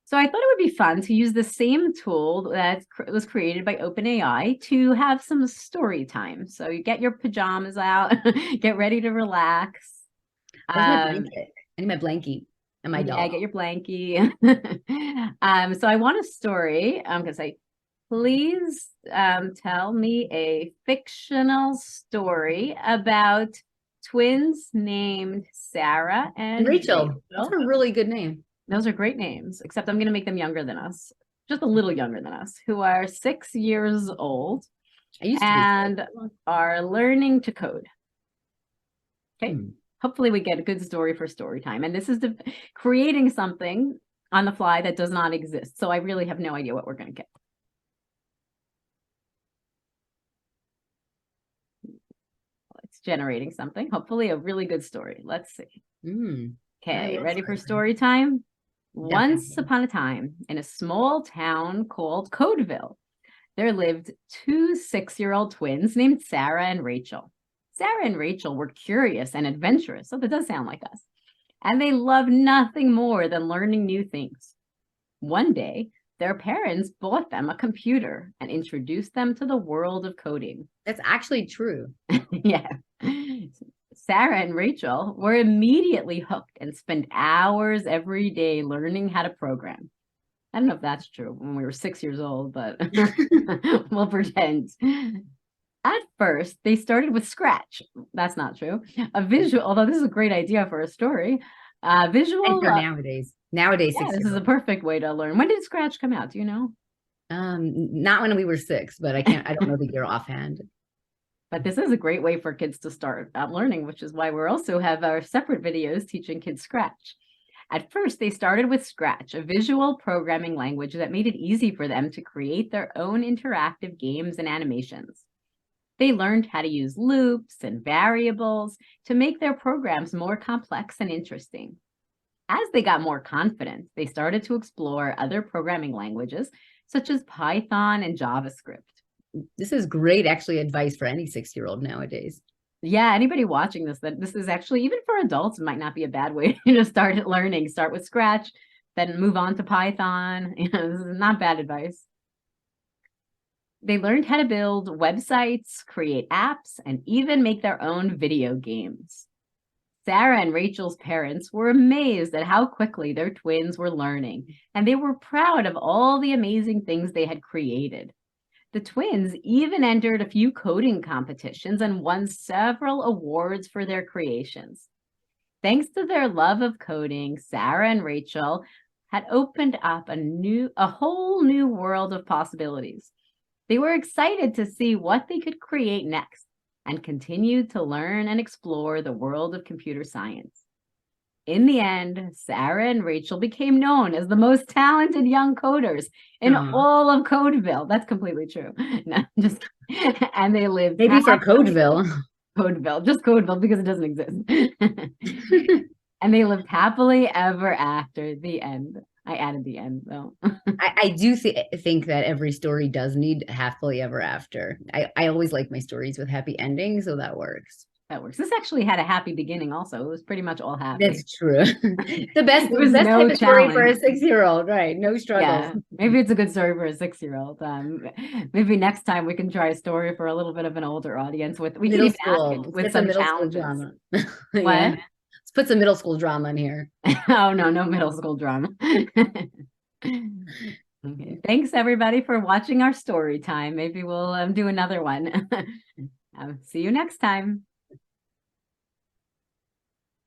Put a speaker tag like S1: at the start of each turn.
S1: So I thought it would be fun to use the same tool that was created by OpenAI to have some story time. So you get your pajamas out, get ready to relax.
S2: Where's my
S1: Um,
S2: blanket? I need my blankie and my
S1: yeah,
S2: doll.
S1: get your blankie. So I want a story. I'm gonna say, please tell me a fictional story about twins named Sarah
S2: And
S1: and
S2: Rachel, that's
S1: Rachel.
S2: a really good name.
S1: Those are great names, except I'm going to make them younger than us, just a little younger than us, who are 6 years old
S2: I used to be sick.
S1: and are learning to code. Okay.
S2: Hmm.
S1: Hopefully we get a good story for story time. And this is creating something on the fly that does not exist. So I really have no idea what we're going to get. It's generating something, hopefully a really good story. Let's see.
S2: I
S1: Okay,
S2: love
S1: ready for
S2: story.
S1: story time? Once
S2: Definitely.
S1: upon a time, in a small town called Codeville, there lived two 6-year-old twins named Sarah and Rachel. Sarah and Rachel were curious and adventurous, so that does sound like us. And they loved nothing more than learning new things. One day, their parents bought them a computer and introduced them to the world of coding.
S2: That's actually true.
S1: Yeah. Sarah and Rachel were immediately hooked and spent hours every day learning how to program. I don't know if that's true when we were 6 years old, but we'll pretend. At first, they started with Scratch. That's not true. A visual, although this is a great idea for a story.
S2: And
S1: Visual,
S2: for nowadays
S1: yeah,
S2: six
S1: this
S2: year
S1: is a
S2: old.
S1: perfect way to learn. When did Scratch come out? Do you know?
S2: Not when we were six, but I don't know the year offhand.
S1: But this is a great way for kids to start learning, which is why we also have our separate videos teaching kids Scratch. At first, they started with Scratch, a visual programming language that made it easy for them to create their own interactive games and animations. They learned how to use loops and variables to make their programs more complex and interesting. As they got more confident, they started to explore other programming languages, such as Python and JavaScript.
S2: This is great, actually, advice for any 6 year old nowadays.
S1: Yeah, anybody watching this, that this is actually, even for adults, it might not be a bad way to start learning. Start with Scratch, then move on to Python. This is not bad advice. They learned how to build websites, create apps, and even make their own video games. Sarah and Rachel's parents were amazed at how quickly their twins were learning, and they were proud of all the amazing things they had created. The twins even entered a few coding competitions and won several awards for their creations. Thanks to their love of coding, Sarah and Rachel had opened up a whole new world of possibilities. They were excited to see what they could create next and continued to learn and explore the world of computer science. In the end, Sarah and Rachel became known as the most talented young coders in
S2: Aw.
S1: all of Codeville. That's completely true. No, just kidding. And they lived
S2: Maybe for
S1: happily.
S2: Codeville.
S1: Codeville, just Codeville because it doesn't exist. And they lived happily ever after. The end. I added the end though.
S2: I do think that every story does need happily ever after. I always like my stories with happy endings, so that works.
S1: That works. This actually had a happy beginning also. It was pretty much all happy.
S2: That's true. The best,
S1: There
S2: the
S1: was
S2: best type
S1: no
S2: of story for
S1: challenge.
S2: a 6 year old, right? No struggles.
S1: Yeah, maybe it's a good story for a 6-year-old. Maybe next time we can try a story for a little bit of an older audience with, we can
S2: Middle
S1: even ask
S2: school.
S1: it
S2: Let's
S1: with
S2: get some
S1: some
S2: middle school
S1: challenges.
S2: drama.
S1: What?
S2: Yeah. Let's put some middle school drama in here.
S1: Oh, no, no middle school drama. Okay. Thanks everybody for watching our story time. Maybe we'll do another one. See you next time.